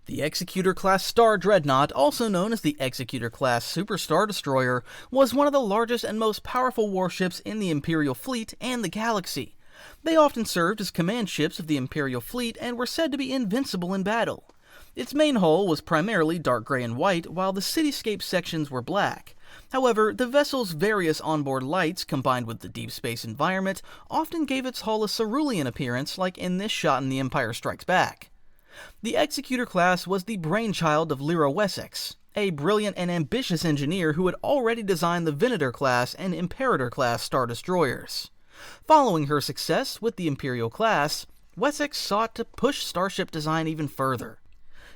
The Executor-class Star Dreadnought, also known as the Executor-class Super Star Destroyer, was one of the largest and most powerful warships in the Imperial fleet and the galaxy. They often served as command ships of the Imperial fleet and were said to be invincible in battle. Its main hull was primarily dark gray and white, while the cityscape sections were black. However, the vessel's various onboard lights, combined with the deep space environment, often gave its hull a cerulean appearance, like in this shot in The Empire Strikes Back. The Executor class was the brainchild of Lyra Wessex, a brilliant and ambitious engineer who had already designed the Venator class and Imperator class Star Destroyers. Following her success with the Imperial class, Wessex sought to push starship design even further.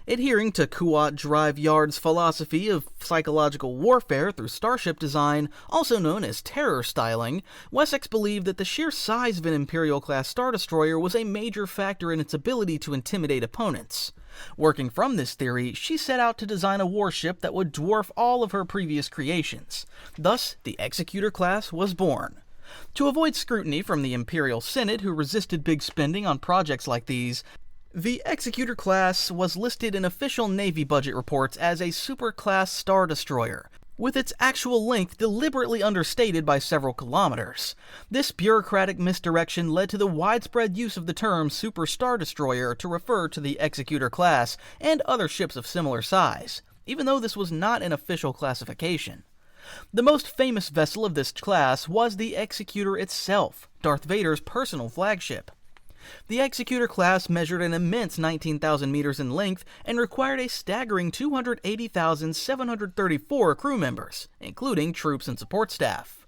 Adhering to Kuat Drive Yard's philosophy of psychological warfare through starship design, also known as terror styling, Wessex believed that the sheer size of an Imperial-class Star Destroyer was a major factor in its ability to intimidate opponents. Working from this theory, she set out to design a warship that would dwarf all of her previous creations. Thus, the Executor class was born. To avoid scrutiny from the Imperial Senate, who resisted big spending on projects like these, the Executor class was listed in official Navy budget reports as a super-class Star Destroyer, with its actual length deliberately understated by several kilometers. This bureaucratic misdirection led to the widespread use of the term Super Star Destroyer to refer to the Executor class and other ships of similar size, even though this was not an official classification. The most famous vessel of this class was the Executor itself, Darth Vader's personal flagship. The Executor class measured an immense 19,000 meters in length and required a staggering 280,734 crew members, including troops and support staff.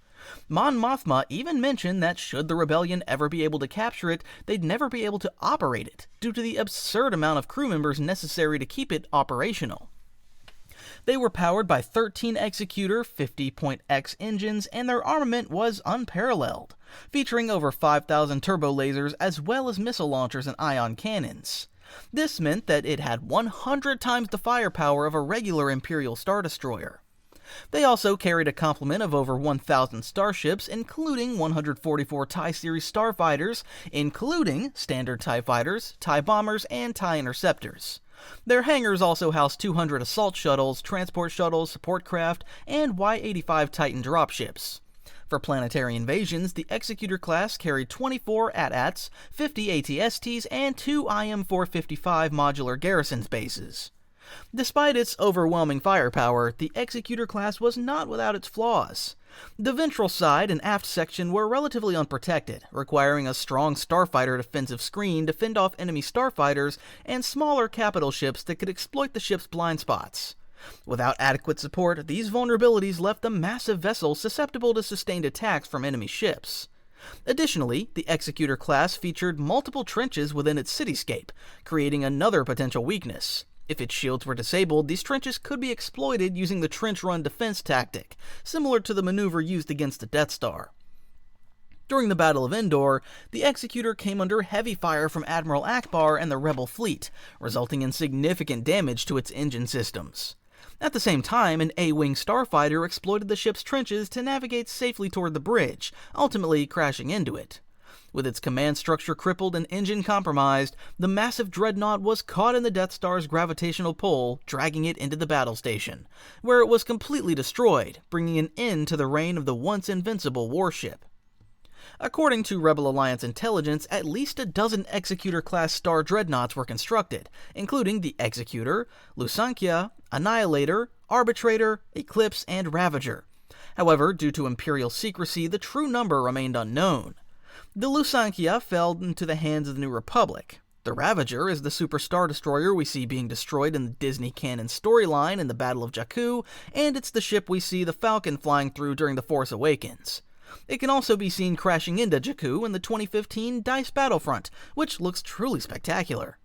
Mon Mothma even mentioned that should the rebellion ever be able to capture it, they'd never be able to operate it, due to the absurd amount of crew members necessary to keep it operational. They were powered by 13 Executor 50.X engines, and their armament was unparalleled, featuring over 5,000 turbo lasers as well as missile launchers and ion cannons. This meant that it had 100 times the firepower of a regular Imperial Star Destroyer. They also carried a complement of over 1,000 starships, including 144 TIE Series starfighters, including standard TIE fighters, TIE bombers, and TIE interceptors. Their hangars also housed 200 assault shuttles, transport shuttles, support craft, and Y-85 Titan dropships. For planetary invasions, the Executor class carried 24 AT-ATs, 50 AT-STs, and 2 IM-455 modular garrisons bases. Despite its overwhelming firepower, the Executor class was not without its flaws. The ventral side and aft section were relatively unprotected, requiring a strong starfighter defensive screen to fend off enemy starfighters and smaller capital ships that could exploit the ship's blind spots. Without adequate support, these vulnerabilities left the massive vessel susceptible to sustained attacks from enemy ships. Additionally, the Executor class featured multiple trenches within its cityscape, creating another potential weakness. If its shields were disabled, these trenches could be exploited using the trench run defense tactic, similar to the maneuver used against the Death Star. During the Battle of Endor, the Executor came under heavy fire from Admiral Akbar and the Rebel fleet, resulting in significant damage to its engine systems. At the same time, an A-Wing starfighter exploited the ship's trenches to navigate safely toward the bridge, ultimately crashing into it. With its command structure crippled and engine compromised, the massive Dreadnought was caught in the Death Star's gravitational pull, dragging it into the battle station, where it was completely destroyed, bringing an end to the reign of the once invincible warship. According to Rebel Alliance intelligence, at least a dozen Executor-class Star Dreadnoughts were constructed, including the Executor, Lusankya, Annihilator, Arbitrator, Eclipse, and Ravager. However, due to Imperial secrecy, the true number remained unknown. The Lusankya fell into the hands of the New Republic. The Ravager is the Super Star Destroyer we see being destroyed in the Disney canon storyline in the Battle of Jakku, and it's the ship we see the Falcon flying through during The Force Awakens. It can also be seen crashing into Jakku in the 2015 DICE Battlefront, which looks truly spectacular.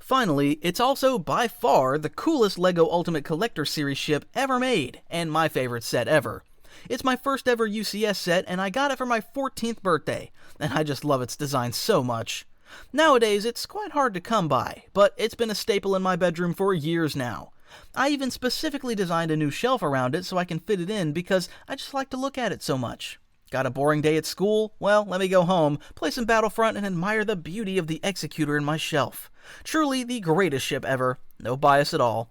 Finally, it's also by far the coolest LEGO Ultimate Collector Series ship ever made, and my favorite set ever. It's my first ever UCS set, and I got it for my 14th birthday, and I just love its design so much. Nowadays, it's quite hard to come by, but it's been a staple in my bedroom for years now. I even specifically designed a new shelf around it so I can fit it in because I just like to look at it so much. Got a boring day at school? Well, let me go home, play some Battlefront, and admire the beauty of the Executor in my shelf. Truly the greatest ship ever. No bias at all.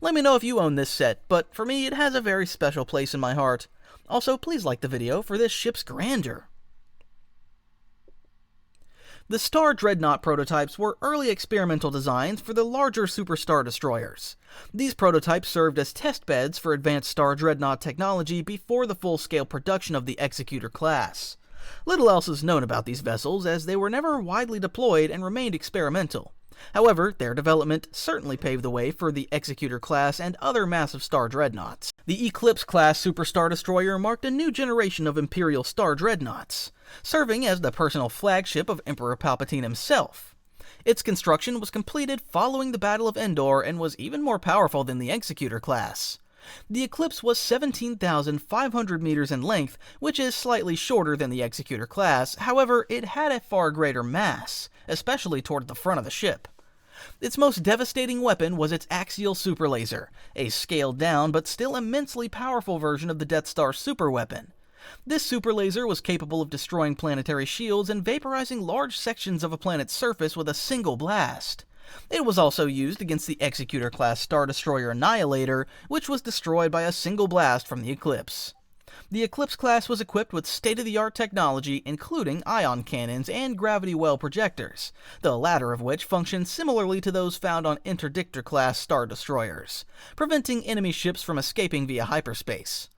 Let me know if you own this set, but for me it has a very special place in my heart. Also, please like the video for this ship's grandeur. The Star Dreadnought prototypes were early experimental designs for the larger Super Star Destroyers. These prototypes served as test beds for advanced Star Dreadnought technology before the full-scale production of the Executor class. Little else is known about these vessels, as they were never widely deployed and remained experimental. However, their development certainly paved the way for the Executor class and other massive Star Dreadnoughts. The Eclipse class Super Star Destroyer marked a new generation of Imperial Star Dreadnoughts, serving as the personal flagship of Emperor Palpatine himself. Its construction was completed following the Battle of Endor and was even more powerful than the Executor class. The Eclipse was 17,500 meters in length, which is slightly shorter than the Executor class. However, it had a far greater mass, especially toward the front of the ship. Its most devastating weapon was its axial super laser, a scaled-down but still immensely powerful version of the Death Star superweapon. This super laser was capable of destroying planetary shields and vaporizing large sections of a planet's surface with a single blast. It was also used against the Executor-class Star Destroyer Annihilator, which was destroyed by a single blast from the Eclipse. The Eclipse class was equipped with state-of-the-art technology, including ion cannons and gravity well projectors, the latter of which functioned similarly to those found on Interdictor-class Star Destroyers, preventing enemy ships from escaping via hyperspace.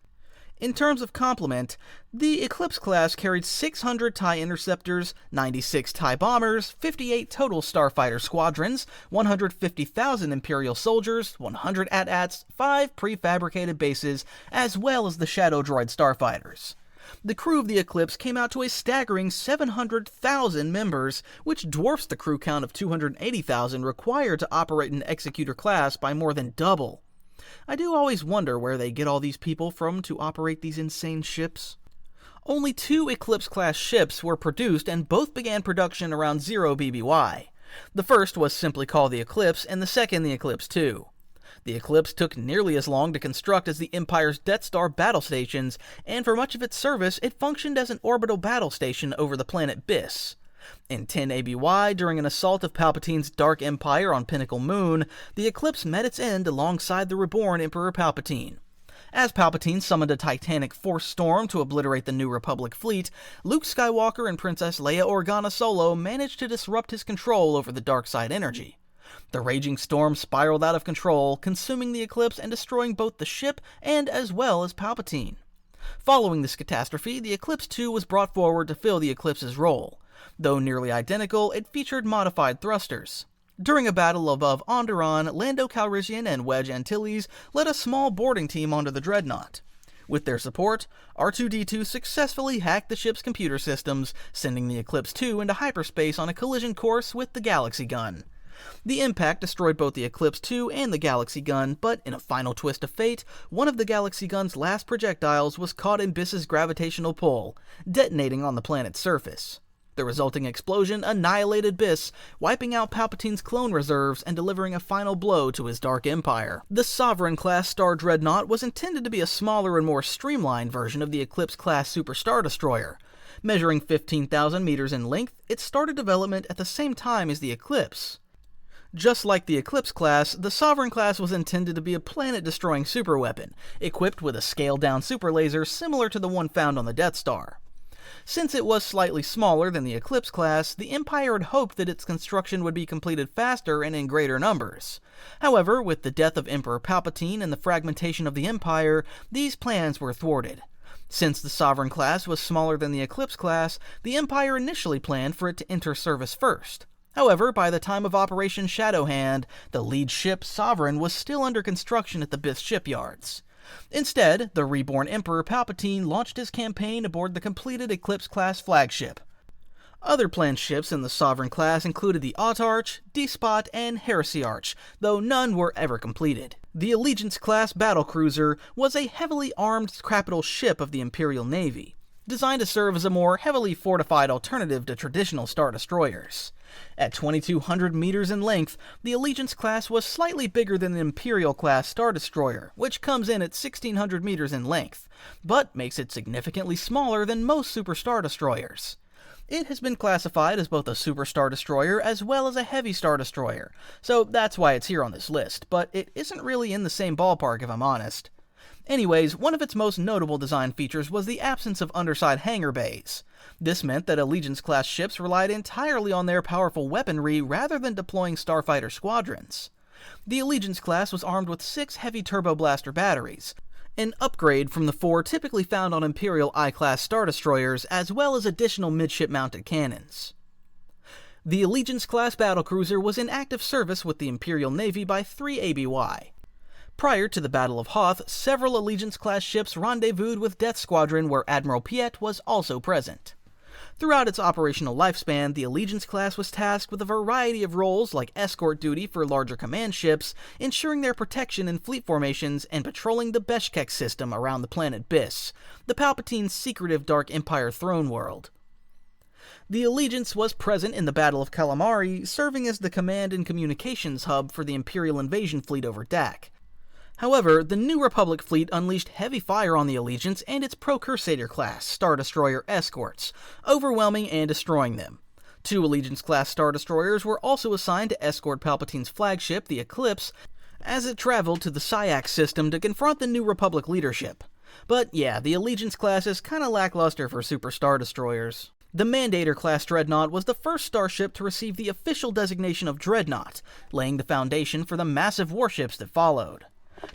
In terms of complement, the Eclipse class carried 600 TIE interceptors, 96 TIE bombers, 58 total starfighter squadrons, 150,000 Imperial soldiers, 100 AT-ATs, 5 prefabricated bases, as well as the Shadow Droid starfighters. The crew of the Eclipse came out to a staggering 700,000 members, which dwarfs the crew count of 280,000 required to operate an Executor class by more than double. I do always wonder where they get all these people from to operate these insane ships. Only 2 Eclipse-class ships were produced, and both began production around 0 BBY. The first was simply called the Eclipse, and the second the Eclipse II. The Eclipse took nearly as long to construct as the Empire's Death Star battle stations, and for much of its service, it functioned as an orbital battle station over the planet Biss. In 10 ABY, during an assault of Palpatine's Dark Empire on Pinnacle Moon, the Eclipse met its end alongside the reborn Emperor Palpatine. As Palpatine summoned a titanic force storm to obliterate the New Republic fleet, Luke Skywalker and Princess Leia Organa Solo managed to disrupt his control over the dark side energy. The raging storm spiraled out of control, consuming the Eclipse and destroying both the ship and as well as Palpatine. Following this catastrophe, the Eclipse II was brought forward to fill the Eclipse's role. Though nearly identical, it featured modified thrusters. During a battle above Onderon, Lando Calrissian and Wedge Antilles led a small boarding team onto the Dreadnought. With their support, R2-D2 successfully hacked the ship's computer systems, sending the Eclipse II into hyperspace on a collision course with the Galaxy Gun. The impact destroyed both the Eclipse II and the Galaxy Gun, but in a final twist of fate, one of the Galaxy Gun's last projectiles was caught in Biss's gravitational pull, detonating on the planet's surface. The resulting explosion annihilated Biss, wiping out Palpatine's clone reserves and delivering a final blow to his Dark Empire. The Sovereign-class Star Dreadnought was intended to be a smaller and more streamlined version of the Eclipse-class Super Star Destroyer. Measuring 15,000 meters in length, it started development at the same time as the Eclipse. Just like the Eclipse class, the Sovereign class was intended to be a planet-destroying superweapon, equipped with a scaled-down super laser similar to the one found on the Death Star. Since it was slightly smaller than the Eclipse class, the Empire had hoped that its construction would be completed faster and in greater numbers. However, with the death of Emperor Palpatine and the fragmentation of the Empire, these plans were thwarted. Since the Sovereign class was smaller than the Eclipse class, the Empire initially planned for it to enter service first. However, by the time of Operation Shadowhand, the lead ship, Sovereign, was still under construction at the Biss shipyards. Instead, the reborn Emperor Palpatine launched his campaign aboard the completed Eclipse-class flagship. Other planned ships in the Sovereign class included the Autarch, Despot, and Heresiarch, though none were ever completed. The Allegiance-class battlecruiser was a heavily armed capital ship of the Imperial Navy. designed to serve as a more heavily fortified alternative to traditional Star Destroyers. At 2,200 meters in length, the Allegiance class was slightly bigger than the Imperial-class Star Destroyer, which comes in at 1,600 meters in length, but makes it significantly smaller than most Super Star Destroyers. It has been classified as both a Super Star Destroyer as well as a Heavy Star Destroyer, so that's why it's here on this list, but it isn't really in the same ballpark if I'm honest. Anyways, one of its most notable design features was the absence of underside hangar bays. This meant that Allegiance-class ships relied entirely on their powerful weaponry rather than deploying starfighter squadrons. The Allegiance class was armed with 6 heavy turbo blaster batteries, an upgrade from the 4 typically found on Imperial I-class Star Destroyers, as well as additional midship-mounted cannons. The Allegiance-class battlecruiser was in active service with the Imperial Navy by 3 ABY. Prior to the Battle of Hoth, several Allegiance-class ships rendezvoused with Death Squadron where Admiral Piet was also present. Throughout its operational lifespan, the Allegiance class was tasked with a variety of roles like escort duty for larger command ships, ensuring their protection in fleet formations, and patrolling the Beshkek system around the planet Biss, the Palpatine's secretive Dark Empire throne world. The Allegiance was present in the Battle of Calamari, serving as the command and communications hub for the Imperial invasion fleet over Dak. However, the New Republic fleet unleashed heavy fire on the Allegiance and its Procursator class Star Destroyer escorts, overwhelming and destroying them. 2 Allegiance-class Star Destroyers were also assigned to escort Palpatine's flagship, the Eclipse, as it traveled to the Syax system to confront the New Republic leadership. But yeah, the Allegiance class is kinda lackluster for Super Star Destroyers. The Mandator-class Dreadnought was the first starship to receive the official designation of Dreadnought, laying the foundation for the massive warships that followed.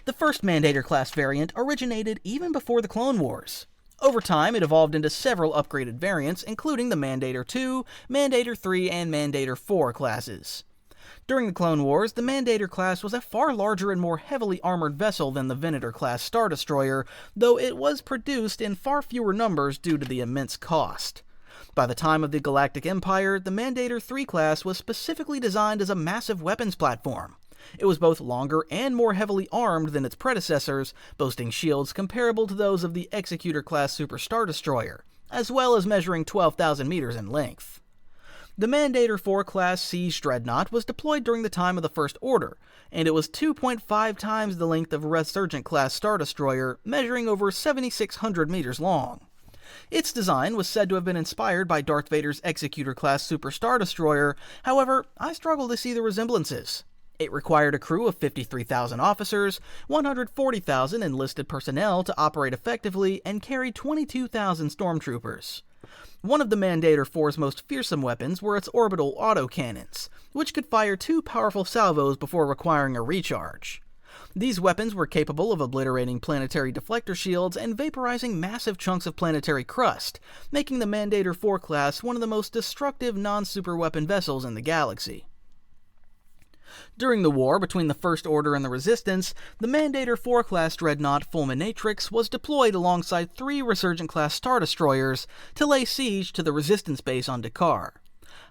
The first Mandator-class variant originated even before the Clone Wars. Over time, it evolved into several upgraded variants, including the Mandator II, Mandator III, and Mandator IV classes. During the Clone Wars, the Mandator class was a far larger and more heavily armored vessel than the Venator-class Star Destroyer, though it was produced in far fewer numbers due to the immense cost. By the time of the Galactic Empire, the Mandator III class was specifically designed as a massive weapons platform. It was both longer and more heavily armed than its predecessors, boasting shields comparable to those of the Executor-class Super Star Destroyer, as well as measuring 12,000 meters in length. The Mandator IV-class Siege Dreadnought was deployed during the time of the First Order, and it was 2.5 times the length of a Resurgent-class Star Destroyer, measuring over 7,600 meters long. Its design was said to have been inspired by Darth Vader's Executor-class Super Star Destroyer, however, I struggle to see the resemblances. It required a crew of 53,000 officers, 140,000 enlisted personnel to operate effectively, and carried 22,000 stormtroopers. One of the Mandator IV's most fearsome weapons were its orbital autocannons, which could fire 2 powerful salvos before requiring a recharge. These weapons were capable of obliterating planetary deflector shields and vaporizing massive chunks of planetary crust, making the Mandator IV class one of the most destructive non-super weapon vessels in the galaxy. During the war between the First Order and the Resistance, the Mandator IV-class Dreadnought Fulminatrix was deployed alongside 3 Resurgent-class Star Destroyers to lay siege to the Resistance base on Dakar.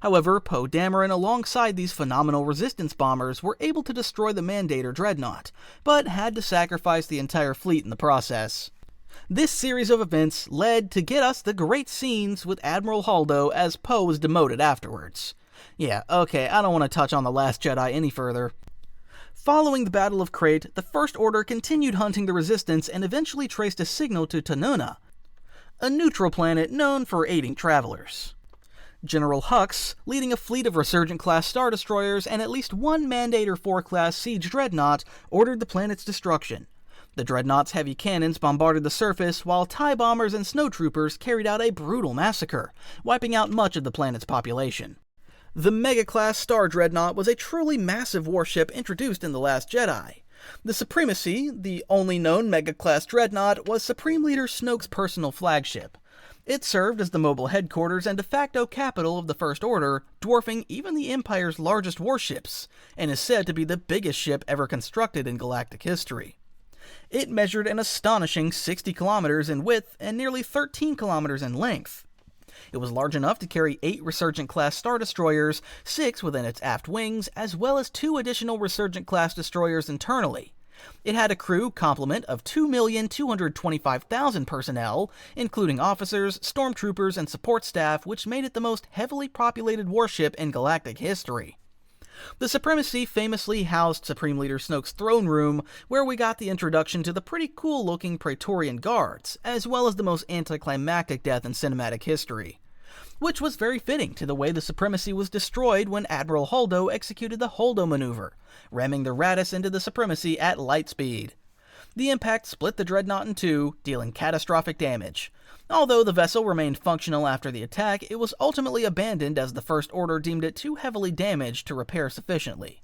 However, Poe Dameron alongside these phenomenal Resistance bombers were able to destroy the Mandator Dreadnought, but had to sacrifice the entire fleet in the process. This series of events led to get us the great scenes with Admiral Holdo as Poe was demoted afterwards. Yeah, okay, I don't want to touch on The Last Jedi any further. Following the Battle of Crate, the First Order continued hunting the Resistance and eventually traced a signal to Tanuna, a neutral planet known for aiding travelers. General Hux, leading a fleet of Resurgent-class Star Destroyers and at least 1 Mandator IV-class Siege Dreadnought, ordered the planet's destruction. The Dreadnought's heavy cannons bombarded the surface, while TIE bombers and snowtroopers carried out a brutal massacre, wiping out much of the planet's population. The Mega-class Star Dreadnought was a truly massive warship introduced in The Last Jedi. The Supremacy, the only known Mega-class Dreadnought, was Supreme Leader Snoke's personal flagship. It served as the mobile headquarters and de facto capital of the First Order, dwarfing even the Empire's largest warships, and is said to be the biggest ship ever constructed in galactic history. It measured an astonishing 60 kilometers in width and nearly 13 kilometers in length. It was large enough to carry 8 Resurgent-class Star Destroyers, 6 within its aft wings, as well as 2 additional Resurgent-class destroyers internally. It had a crew complement of 2,225,000 personnel, including officers, stormtroopers, and support staff, which made it the most heavily populated warship in galactic history. The Supremacy famously housed Supreme Leader Snoke's throne room, where we got the introduction to the pretty cool-looking Praetorian Guards, as well as the most anticlimactic death in cinematic history. Which was very fitting to the way the Supremacy was destroyed when Admiral Holdo executed the Holdo maneuver, ramming the Raddus into the Supremacy at light speed. The impact split the Dreadnought in two, dealing catastrophic damage. Although the vessel remained functional after the attack, it was ultimately abandoned as the First Order deemed it too heavily damaged to repair sufficiently.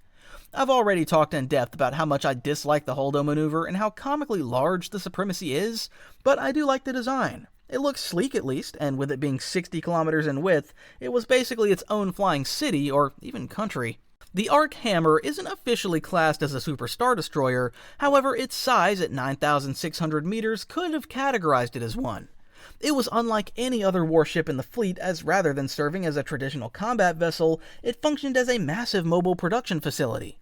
I've already talked in depth about how much I dislike the Holdo maneuver and how comically large the Supremacy is, but I do like the design. It looks sleek at least, and with it being 60 kilometers in width, it was basically its own flying city, or even country. The Arc Hammer isn't officially classed as a Super Star Destroyer, however its size at 9,600 meters could have categorized it as one. It was unlike any other warship in the fleet, as rather than serving as a traditional combat vessel, it functioned as a massive mobile production facility.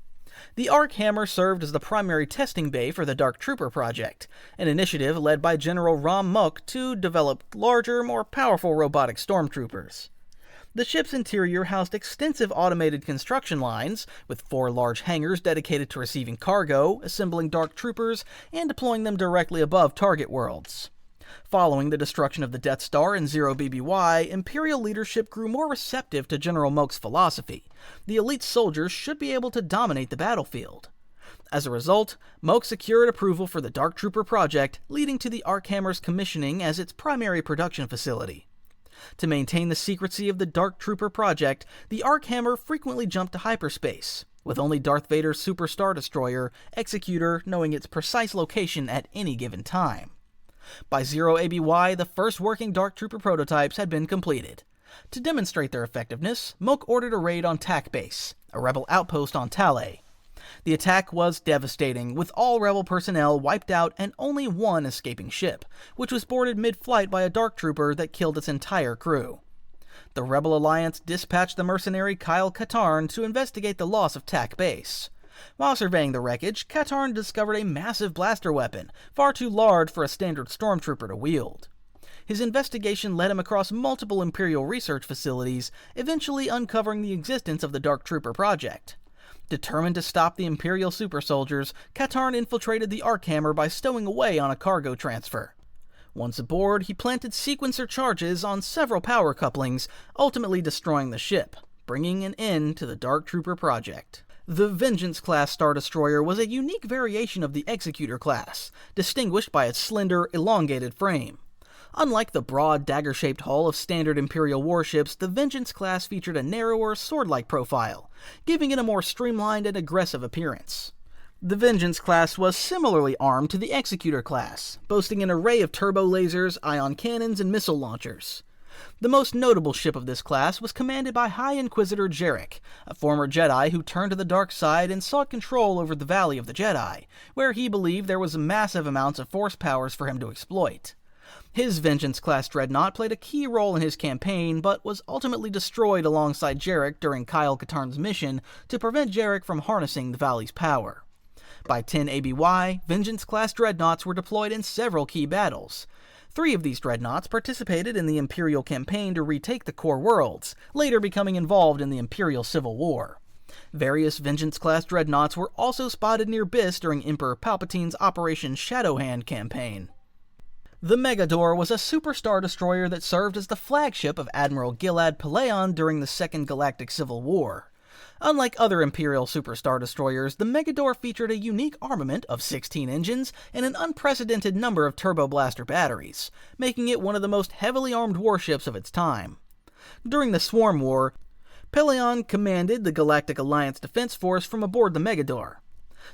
The Arc Hammer served as the primary testing bay for the Dark Trooper project, an initiative led by General Rom Mok to develop larger, more powerful robotic stormtroopers. The ship's interior housed extensive automated construction lines, with 4 large hangars dedicated to receiving cargo, assembling Dark Troopers, and deploying them directly above target worlds. Following the destruction of the Death Star in 0 BBY, Imperial leadership grew more receptive to General Mok's philosophy. The elite soldiers should be able to dominate the battlefield. As a result, Mok secured approval for the Dark Trooper project, leading to the Arc Hammer's commissioning as its primary production facility. To maintain the secrecy of the Dark Trooper project, the Arc Hammer frequently jumped to hyperspace, with only Darth Vader's Super Star Destroyer, Executor, knowing its precise location at any given time. By 0 ABY, the first working Dark Trooper prototypes had been completed. To demonstrate their effectiveness, Mok ordered a raid on Tac Base, a rebel outpost on Talay. The attack was devastating, with all rebel personnel wiped out and only one escaping ship, which was boarded mid-flight by a Dark Trooper that killed its entire crew. The Rebel Alliance dispatched the mercenary Kyle Katarn to investigate the loss of Tac Base. While surveying the wreckage, Katarn discovered a massive blaster weapon, far too large for a standard stormtrooper to wield. His investigation led him across multiple Imperial research facilities, eventually uncovering the existence of the Dark Trooper project. Determined to stop the Imperial super soldiers, Katarn infiltrated the Arc Hammer by stowing away on a cargo transfer. Once aboard, he planted sequencer charges on several power couplings, ultimately destroying the ship, bringing an end to the Dark Trooper project. The Vengeance-class Star Destroyer was a unique variation of the Executor class, distinguished by its slender, elongated frame. Unlike the broad, dagger-shaped hull of standard Imperial warships, the Vengeance class featured a narrower, sword-like profile, giving it a more streamlined and aggressive appearance. The Vengeance class was similarly armed to the Executor class, boasting an array of turbo lasers, ion cannons, and missile launchers. The most notable ship of this class was commanded by High Inquisitor Jarek, a former Jedi who turned to the dark side and sought control over the Valley of the Jedi, where he believed there was massive amounts of force powers for him to exploit. His Vengeance-class Dreadnought played a key role in his campaign, but was ultimately destroyed alongside Jarek during Kyle Katarn's mission to prevent Jarek from harnessing the Valley's power. By 10 ABY, Vengeance-class Dreadnoughts were deployed in several key battles. 3 of these Dreadnoughts participated in the Imperial campaign to retake the core worlds, later becoming involved in the Imperial Civil War. Various Vengeance-class Dreadnoughts were also spotted near Biss during Emperor Palpatine's Operation Shadowhand campaign. The Megador was a Super Star Destroyer that served as the flagship of Admiral Gilad Pellaeon during the Second Galactic Civil War. Unlike other Imperial Super Star Destroyers, the Megador featured a unique armament of 16 engines and an unprecedented number of turbo blaster batteries, making it one of the most heavily armed warships of its time. During the Swarm War, Pellaeon commanded the Galactic Alliance Defense Force from aboard the Megador.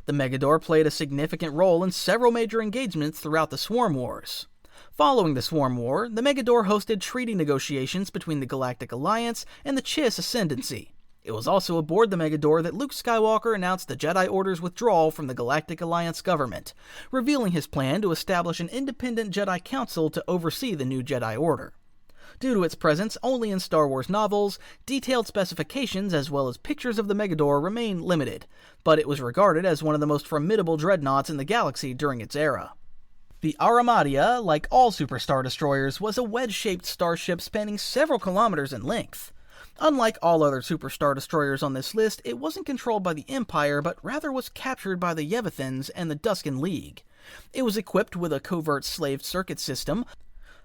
The Megador played a significant role in several major engagements throughout the Swarm Wars. Following the Swarm War, the Megador hosted treaty negotiations between the Galactic Alliance and the Chiss Ascendancy. It was also aboard the Megador that Luke Skywalker announced the Jedi Order's withdrawal from the Galactic Alliance government, revealing his plan to establish an independent Jedi Council to oversee the new Jedi Order. Due to its presence only in Star Wars novels, detailed specifications as well as pictures of the megador remain limited, but it was regarded as one of the most formidable dreadnoughts in the galaxy during its era. The Aradia, like all Super Star Destroyers, was a wedge-shaped starship spanning several kilometers in length. Unlike all other Super Star Destroyers on this list, it wasn't controlled by the Empire, but rather was captured by the Yevithans and the Duscan League. It was equipped with a covert slave circuit system,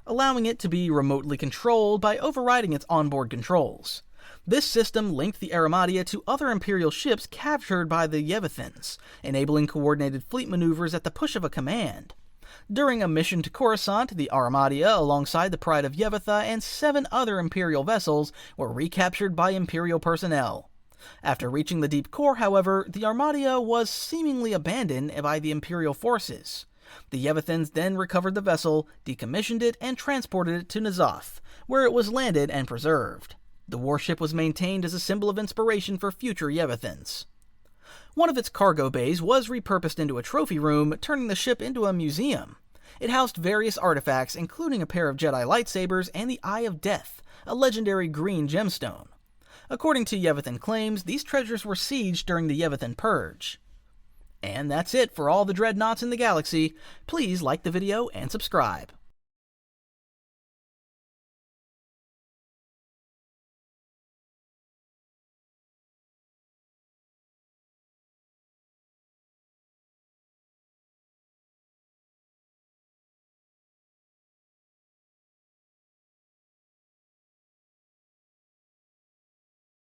allowing it to be remotely controlled by overriding its onboard controls. This system linked the Aradia to other Imperial ships captured by the Yevithans, enabling coordinated fleet maneuvers at the push of a command. During a mission to Coruscant, the Aradia, alongside the Pride of Yevitha and 7 other Imperial vessels, were recaptured by Imperial personnel. After reaching the deep core, however, the Aradia was seemingly abandoned by the Imperial forces. The Yevithans then recovered the vessel, decommissioned it, and transported it to N'Zoth, where it was landed and preserved. The warship was maintained as a symbol of inspiration for future Yevithans. One of its cargo bays was repurposed into a trophy room, turning the ship into a museum. It housed various artifacts, including a pair of Jedi lightsabers and the Eye of Death, a legendary green gemstone. According to Yevithan claims, these treasures were sieged during the Yevithan Purge. And that's it for all the Dreadnoughts in the galaxy. Please like the video and subscribe.